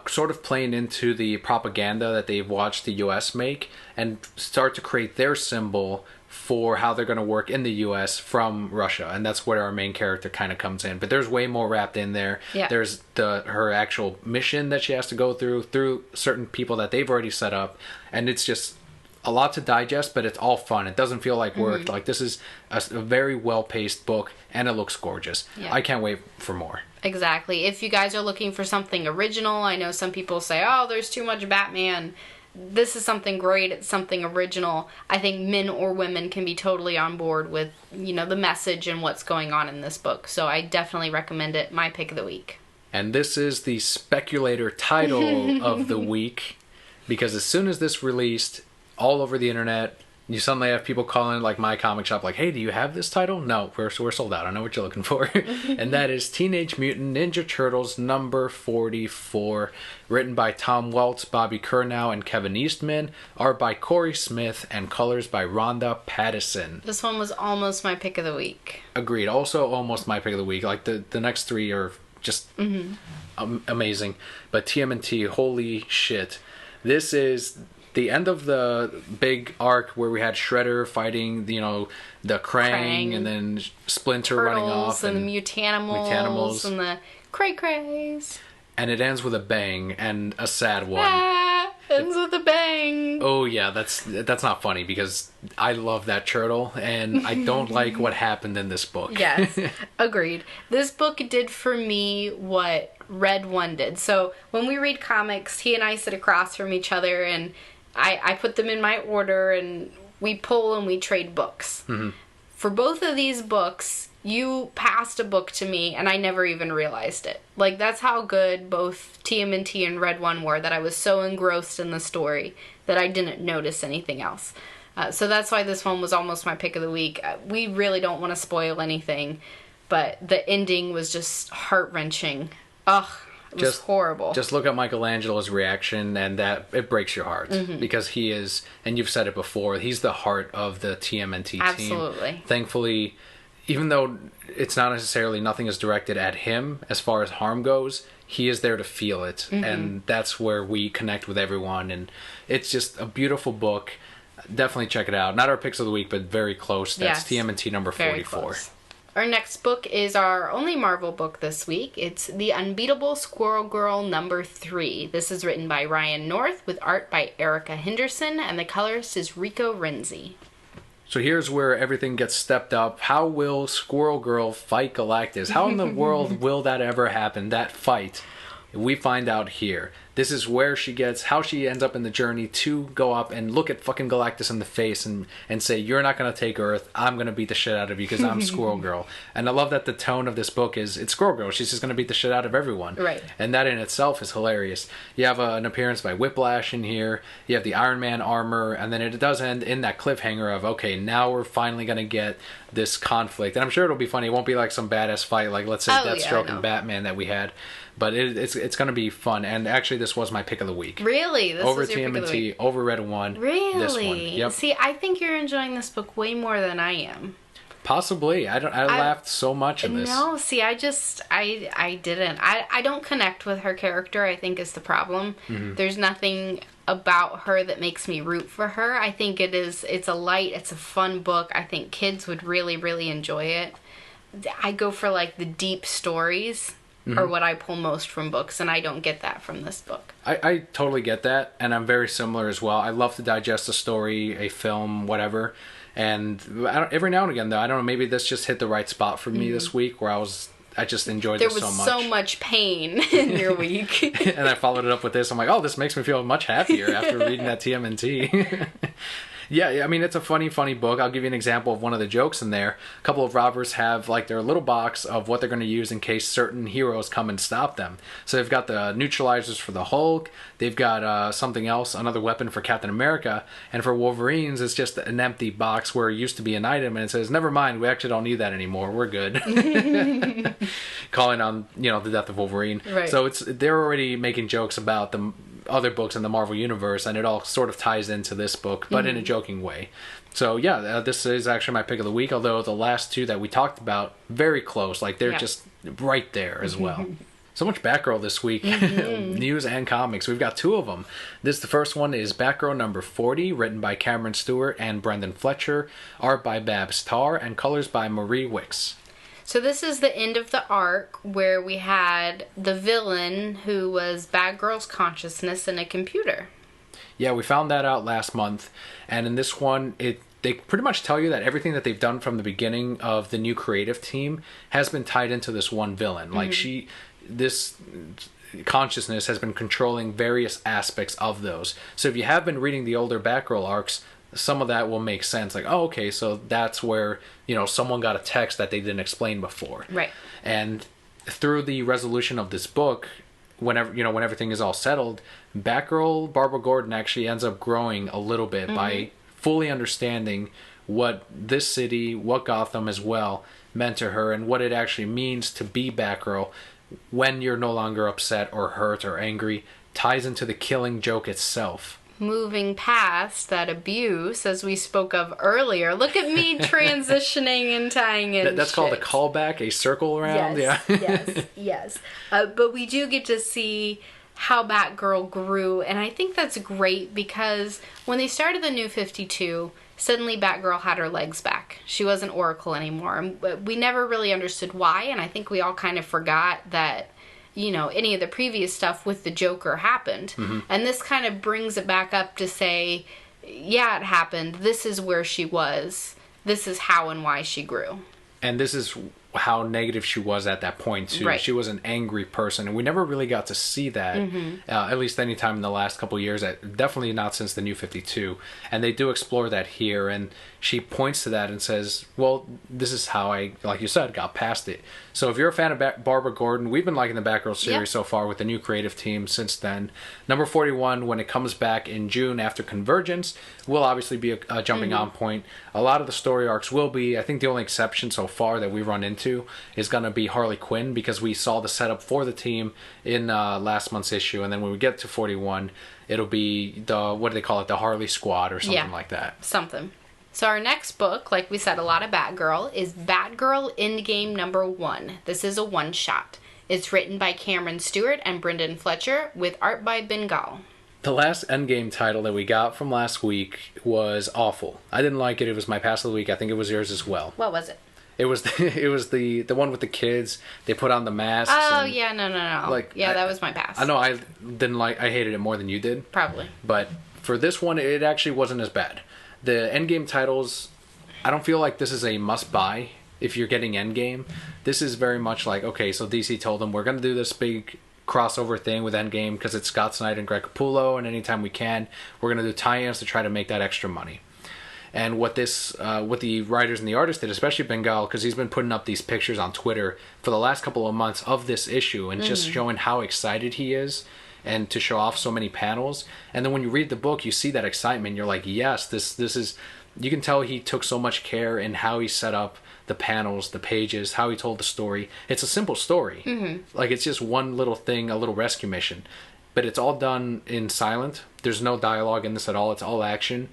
sort of playing into the propaganda that they've watched the U.S. make and start to create their symbol for how they're going to work in the U.S. from Russia. And that's where our main character kind of comes in. But there's way more wrapped in there. Yeah. There's her actual mission that she has to go through certain people that they've already set up. And it's just a lot to digest, but it's all fun. It doesn't feel like work. Like, this is a very well-paced book, and it looks gorgeous. Yeah. I can't wait for more. Exactly. If you guys are looking for something original, I know some people say, oh, there's too much Batman. This is something great. It's something original. I think men or women can be totally on board with, the message and what's going on in this book. So I definitely recommend it. My pick of the week. And this is the speculator title of the week, because as soon as this released all over the internet, you suddenly have people calling like my comic shop like, hey, do you have this title? No, we're sold out. I know what you're looking for. And that is Teenage Mutant Ninja Turtles number 44, written by Tom Waltz, Bobby Curnow, and Kevin Eastman, art by Corey Smith, and colors by Rhonda Pattison. This one was almost my pick of the week. Agreed. Also almost my pick of the week. Like the next three are just amazing. But TMNT, holy shit. This is the end of the big arc where we had Shredder fighting, the Krang, and then Splinter Turtles, running off. And the Mutanimals. And the Cray-Crays. And it ends with a bang and a sad one. Ends with a bang. Oh yeah, that's not funny because I love that turtle and I don't like what happened in this book. Yes, agreed. This book did for me what Red One did. So when we read comics, he and I sit across from each other and I put them in my order and we pull and we trade books. Mm-hmm. For both of these books, you passed a book to me and I never even realized it. Like, that's how good both TMNT and Red One were, that I was so engrossed in the story that I didn't notice anything else. So that's why this one was almost my pick of the week. We really don't want to spoil anything, but the ending was just heart-wrenching. Ugh. It was horrible. Just look at Michelangelo's reaction, and that it breaks your heart because he is, and you've said it before, he's the heart of the TMNT team. Absolutely. Thankfully, even though it's not necessarily nothing is directed at him as far as harm goes, he is there to feel it, and that's where we connect with everyone. And it's just a beautiful book. Definitely check it out. Not our picks of the week, but very close. That's yes. TMNT number 44. Our next book is our only Marvel book this week. It's The Unbeatable Squirrel Girl number 3. This is written by Ryan North with art by Erica Henderson, and the colorist is Rico Renzi. So here's where everything gets stepped up. How will Squirrel Girl fight Galactus? How in the world will that ever happen, that fight? We find out here. This is where how she ends up in the journey to go up and look at fucking Galactus in the face and say, you're not going to take Earth. I'm going to beat the shit out of you because I'm Squirrel Girl. And I love that the tone of this book is, it's Squirrel Girl. She's just going to beat the shit out of everyone. Right. And that in itself is hilarious. You have an appearance by Whiplash in here. You have the Iron Man armor. And then it does end in that cliffhanger of, okay, now we're finally going to get this conflict. And I'm sure it'll be funny. It won't be like some badass fight like, let's say, Deathstroke and Batman that we had. But it's going to be fun. And actually, this was my pick of the week. Really? This over was your TMNT, pick of the week? over Red One. Really? This one. Yep. See, I think you're enjoying this book way more than I am. Possibly. I laughed so much in this. No, see, I didn't. I don't connect with her character, I think, is the problem. Mm-hmm. There's nothing about her that makes me root for her. I think it's a fun book. I think kids would really, really enjoy it. I go for, like, the deep stories. Or what I pull most from books, and I don't get that from this book. I totally get that, and I'm very similar as well. I love to digest a story, a film, whatever. And every now and again, though, I don't know, maybe this just hit the right spot for me this week, where I just enjoyed this so much. There was so much pain in your week. And I followed it up with this. I'm like, oh, this makes me feel much happier after reading that TMNT. Yeah, I mean, it's a funny book. I'll give you an example of one of the jokes in there. A couple of robbers have, like, their little box of what they're going to use in case certain heroes come and stop them. So they've got the neutralizers for the Hulk. They've got something else, another weapon for Captain America. And for Wolverines, it's just an empty box where it used to be an item. And it says, never mind, we actually don't need that anymore. We're good. Calling on, the death of Wolverine. Right. So they're already making jokes about the other books in the Marvel Universe, and it all sort of ties into this book, but in a joking way. So yeah, this is actually my pick of the week, although the last two that we talked about, very close. Like, they're just right there as well. So much Batgirl this week. News and comics. We've got two of them. The first one is Batgirl number 40, written by Cameron Stewart and Brendan Fletcher, art by Babs Tarr, and colors by Marie Wicks. So this is the end of the arc where we had the villain who was Batgirl's consciousness in a computer. Yeah, we found that out last month. And in this one, they pretty much tell you that everything that they've done from the beginning of the new creative team has been tied into this one villain. Like, this consciousness has been controlling various aspects of those. So if you have been reading the older Batgirl arcs, some of that will make sense. Like, oh, okay, so that's where, someone got a text that they didn't explain before. Right. And through the resolution of this book, when everything is all settled, Batgirl, Barbara Gordon, actually ends up growing a little bit by fully understanding what this city, what Gotham as well, meant to her, and what it actually means to be Batgirl when you're no longer upset or hurt or angry, ties into the Killing Joke itself. Moving past that abuse, as we spoke of earlier. Look at me transitioning and tying in. That's called a callback, a circle around. Yes, Yeah. yes. But we do get to see how Batgirl grew, and I think that's great because when they started the New 52, suddenly Batgirl had her legs back. She wasn't Oracle anymore. We never really understood why, and I think we all kind of forgot that, you know, any of the previous stuff with the Joker happened. Mm-hmm. And this kind of brings it back up to say, yeah, it happened. This is where she was. This is how and why she grew. And this is how negative she was at that point too. Right. She was an angry person, and we never really got to see that, at least any time in the last couple of years. Definitely not since the New 52. And they do explore that here, and she points to that and says, well, this is how I, like you said, got past it. So if you're a fan of Barbara Gordon, we've been liking the Batgirl series so far with the new creative team since then. Number 41, when it comes back in June after Convergence, will obviously be a jumping on point. A lot of the story arcs will be, I think the only exception so far that we run into is going to be Harley Quinn, because we saw the setup for the team in last month's issue, and then when we get to 41, it'll be the, what do they call it, the Harley Squad or something like that. Something. So our next book, like we said, a lot of Batgirl, is Batgirl Endgame #1. This is a one-shot. It's written by Cameron Stewart and Brendan Fletcher, with art by Bengal. The last Endgame title that we got from last week was awful. I didn't like it. It was my pass of the week. I think it was yours as well. What was it? It was the one with the kids. They put on the masks. Oh, and, yeah, no. Like, that was my pass. I know I didn't like. I hated it more than you did. Probably. But for this one, it actually wasn't as bad. The Endgame titles, I don't feel like this is a must-buy if you're getting Endgame. This is very much like, okay, so DC told them, we're going to do this big crossover thing with Endgame because it's Scott Snyder and Greg Capullo, and anytime we can, we're going to do tie-ins to try to make that extra money. And what the writers and the artists did, especially Bengal, because he's been putting up these pictures on Twitter for the last couple of months of this issue and just showing how excited he is, and to show off so many panels. And then when you read the book, you see that excitement. You're like, yes, this is... You can tell he took so much care in how he set up the panels, the pages, how he told the story. It's a simple story. Like, it's just one little thing, a little rescue mission. But it's all done in silent. There's no dialogue in this at all. It's all action.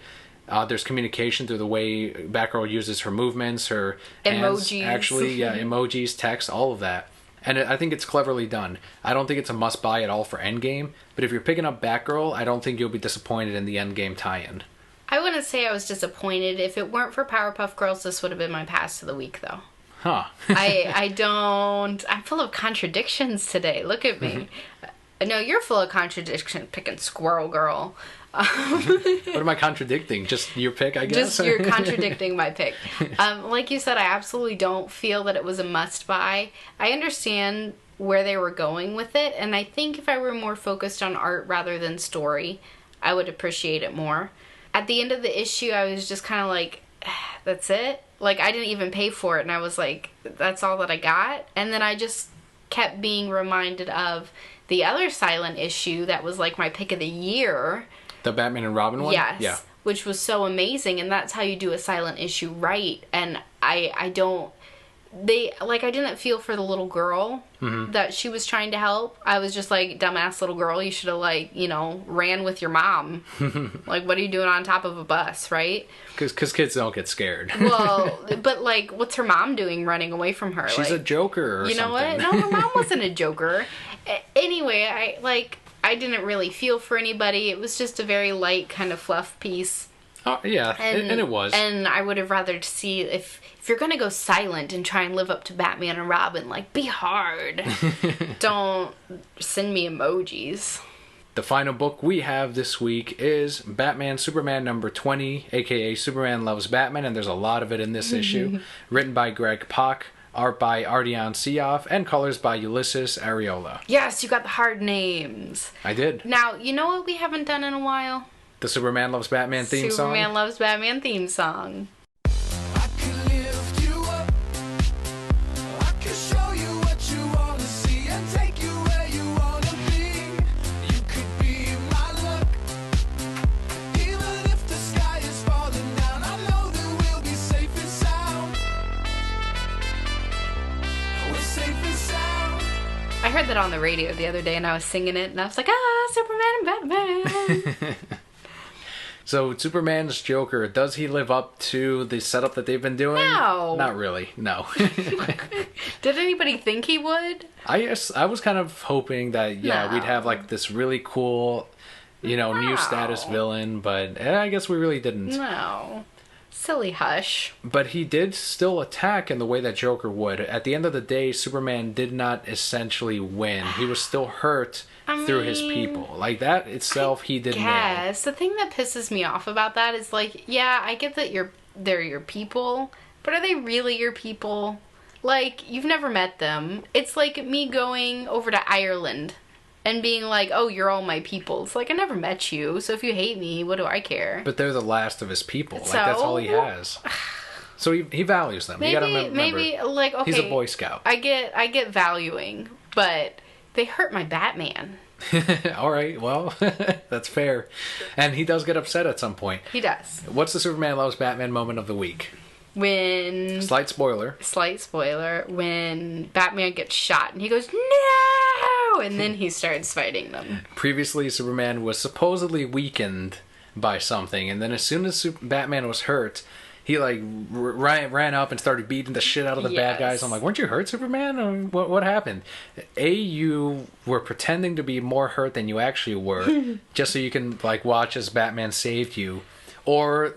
There's communication through the way Batgirl uses her movements, her hands, emojis. Actually, yeah, emojis, text, all of that. And I think it's cleverly done. I don't think it's a must-buy at all for Endgame, but if you're picking up Batgirl, I don't think you'll be disappointed in the Endgame tie-in. I wouldn't say I was disappointed. If it weren't for Powerpuff Girls, this would have been my pass of the week, though. Huh. I don't... I'm full of contradictions today. Look at me. No, you're full of contradiction, picking Squirrel Girl. What am I contradicting? Just your pick, I guess? Just you're contradicting my pick. Like you said, I absolutely don't feel that it was a must-buy. I understand where they were going with it, and I think if I were more focused on art rather than story, I would appreciate it more. At the end of the issue, I was just kind of like, that's it? Like, I didn't even pay for it, and I was like, that's all that I got? And then I just kept being reminded of the other silent issue that was like my pick of the year. The Batman and Robin one? Yes. Yeah. Which was so amazing, and that's how you do a silent issue right. And I didn't feel for the little girl that she was trying to help. I was just like, dumbass little girl, you should have ran with your mom. Like, what are you doing on top of a bus, right? Because kids don't get scared. Well, but what's her mom doing running away from her? She's a joker or something. You know what? No, her mom wasn't a joker. Anyway, I didn't really feel for anybody. It was just a very light kind of fluff piece. Oh, yeah, and it was. And I would have rather see, if you're going to go silent and try and live up to Batman and Robin, be hard. Don't send me emojis. The final book we have this week is Batman Superman number 20, aka Superman Loves Batman, and there's a lot of it in this issue. Written by Greg Pak, art by Ardian Syaf, and colors by Ulysses Areola. Yes, you got the hard names. I did. Now, you know what we haven't done in a while? The Superman Loves Batman theme song? Superman Loves Batman theme song. I heard that on the radio the other day, and I was singing it, and I was like, Superman and Batman. So Superman's Joker, does he live up to the setup that they've been doing? No. Not really, no. Did anybody think he would? I was kind of hoping that, No. we'd have like this really cool, new status villain, but I guess we really didn't. No. Silly Hush. But he did still attack in the way that Joker would. At the end of the day, Superman did not essentially win. He was still hurt through his people. Like, that itself, he did nail. Yes. The thing that pisses me off about that is, like, yeah, I get that they're your people, but are they really your people? Like, you've never met them. It's like me going over to Ireland and being like, oh, you're all my people. It's like, I never met you, so if you hate me, what do I care? But they're the last of his people. So? Like, that's all he has. So he values them. You gotta remember, maybe, like, okay. he's a Boy Scout. I get valuing, but they hurt my Batman. All right, well, that's fair. And he does get upset at some point. He does. What's the Superman loves Batman moment of the week? When... Slight spoiler, when Batman gets shot and he goes, no! And then he starts fighting them. Previously, Superman was supposedly weakened by something, and then as soon as Batman was hurt, he like ran up and started beating the shit out of the bad guys. I'm like, weren't you hurt, Superman? Or what happened? You were pretending to be more hurt than you actually were, just so you can like watch as Batman saved you. Or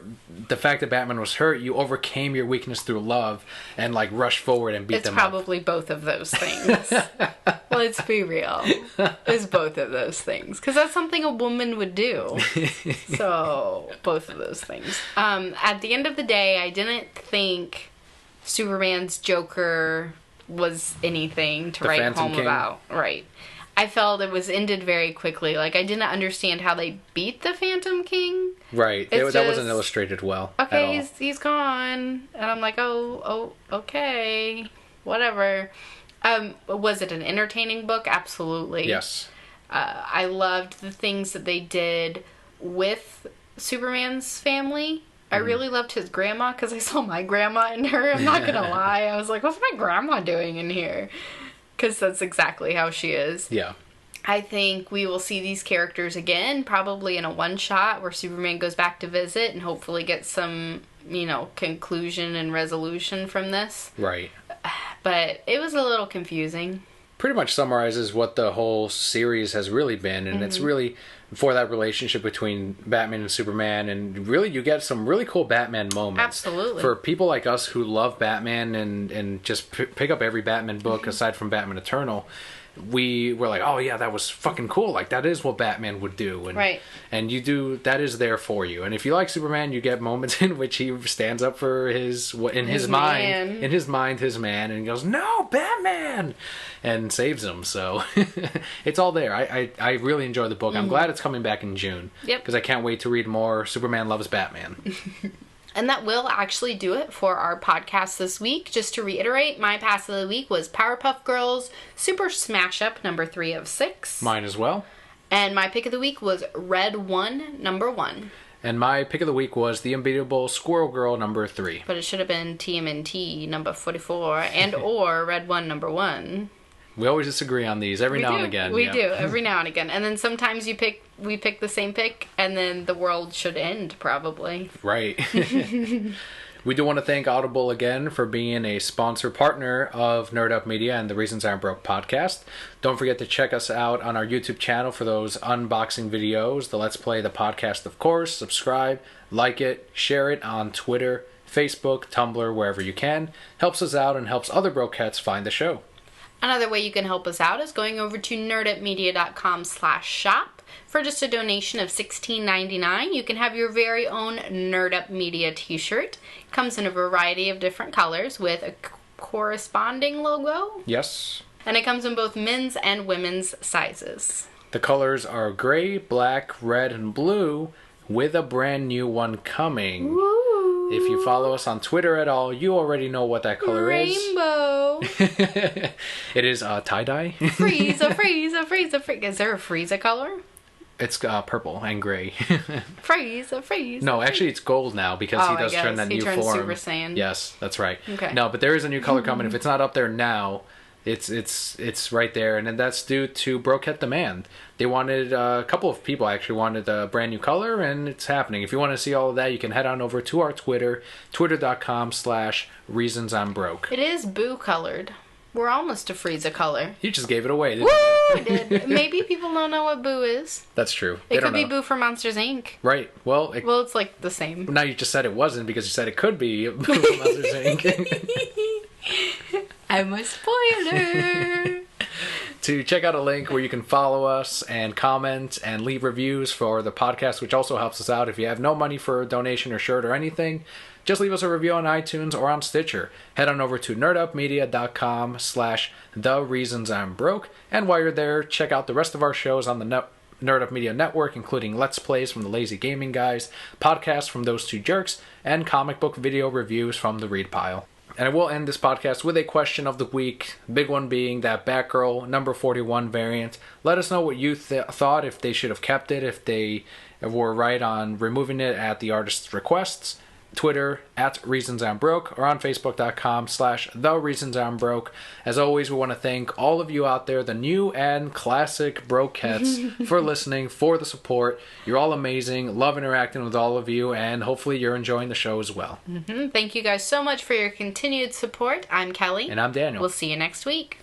the fact that Batman was hurt, you overcame your weakness through love and like rushed forward and beat them up. It's probably both of those things. Let's be real. It's both of those things. Because that's something a woman would do. So, both of those things. At the end of the day, I didn't think Superman's Joker was anything to write Phantom home King. about. Right. I felt it was ended very quickly. Like, I didn't understand how they beat the Phantom King. Right. That wasn't illustrated well. Okay, he's gone. And I'm like, oh, okay. Whatever. Was it an entertaining book? Absolutely. Yes. I loved the things that they did with Superman's family. I really loved his grandma because I saw my grandma in her. I'm not going to lie. I was like, what's my grandma doing in here? Because that's exactly how she is. Yeah. I think we will see these characters again, probably in a one-shot where Superman goes back to visit and hopefully get some, conclusion and resolution from this. Right. But it was a little confusing. Pretty much summarizes what the whole series has really been, and it's really for that relationship between Batman and Superman, and really you get some really cool Batman moments. Absolutely. For people like us who love Batman and just pick up every Batman book aside from Batman Eternal, we were like, oh yeah, that was fucking cool. Like, that is what Batman would do. And, right. And that is there for you. And if you like Superman, you get moments in which he stands up for his mind, his man, and he goes, no, Batman! And saves him. So it's all there. I really enjoy the book. I'm glad it's coming back in June. Yep. Because I can't wait to read more Superman Loves Batman. And that will actually do it for our podcast this week. Just to reiterate, my pass of the week was Powerpuff Girls Super Smash Up number 3 of 6. Mine as well. And my pick of the week was Red 1 number 1. And my pick of the week was The Unbeatable Squirrel Girl number 3. But it should have been TMNT number 44 and or Red 1 number 1. We always disagree on these every now and again. We do, every now and again. And then sometimes we pick the same pick, and then the world should end, probably. Right. We do want to thank Audible again for being a sponsor partner of Nerd Up Media and the Reasons I'm Broke podcast. Don't forget to check us out on our YouTube channel for those unboxing videos, the Let's Play, the podcast, of course. Subscribe, like it, share it on Twitter, Facebook, Tumblr, wherever you can. Helps us out and helps other broke cats find the show. Another way you can help us out is going over to nerdupmedia.com/shop. For just a donation of $16.99, you can have your very own Nerd Up Media t-shirt. It comes in a variety of different colors with a corresponding logo. Yes. And it comes in both men's and women's sizes. The colors are gray, black, red, and blue, with a brand new one coming. Woo! If you follow us on Twitter at all, you already know what that color Rainbow. is. It is tie-dye. Frieza, Frieza, Frieza, Frieza. Is there a Frieza color? It's purple and gray. Frieza, Frieza. No, actually it's gold now because he does turn that new form. Super Saiyan. Yes, that's right. Okay. No, but there is a new color coming. If it's not up there now, It's right there, and then that's due to Broket Demand. They wanted a couple of people actually wanted a brand new color, and it's happening. If you want to see all of that, you can head on over to our Twitter, twitter.com/reasonsimbroke. It is boo colored. We're almost a Frieza color. You just gave it away, didn't Woo! you? I did. Maybe people don't know what boo is. That's true. It could be Boo from Monsters, Inc. Right. Well, it's like the same. Now you just said it wasn't because you said it could be Boo from Monsters, Inc. I'm a spoiler. To check out a link where you can follow us and comment and leave reviews for the podcast, which also helps us out. If you have no money for a donation or shirt or anything, just leave us a review on iTunes or on Stitcher. Head on over to nerdupmedia.com/thereasonsimbroke. And while you're there, check out the rest of our shows on the Nerd Up Media Network, including Let's Plays from the Lazy Gaming Guys, podcasts from those two jerks, and comic book video reviews from the Read Pile. And I will end this podcast with a question of the week, big one being that Batgirl number 41 variant. Let us know what you thought, if they should have kept it, if they were right on removing it at the artist's requests. Twitter @ReasonsI'mBroke or on Facebook.com/TheReasonsI'mBroke. As always, we want to thank all of you out there, the new and classic Brokettes, for listening, for the support. You're all amazing. Love interacting with all of you, and hopefully you're enjoying the show as well. Thank you guys so much for your continued support. I'm Kelli. And I'm Daniel. We'll see you next week.